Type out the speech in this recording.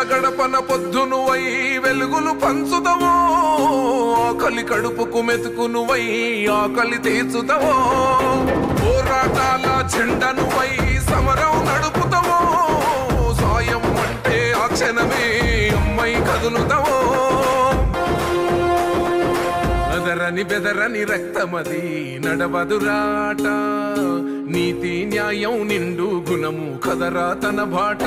గడపన పొద్దునువై వెలుగులు పంచుతవో, ఆకలి కడుపుకు మెతుకునువై ఆకలి తీర్చుతవో, పోరాటాల చెండనువై సమరం నడుపుతవో, సాయం అంటే ఆ క్షణమే అమ్మై కదులుతవో. బెదరని బెదరని రక్తమది నడవదురాట, నీతి న్యాయం నిండు గుణము కదరా తన బాట.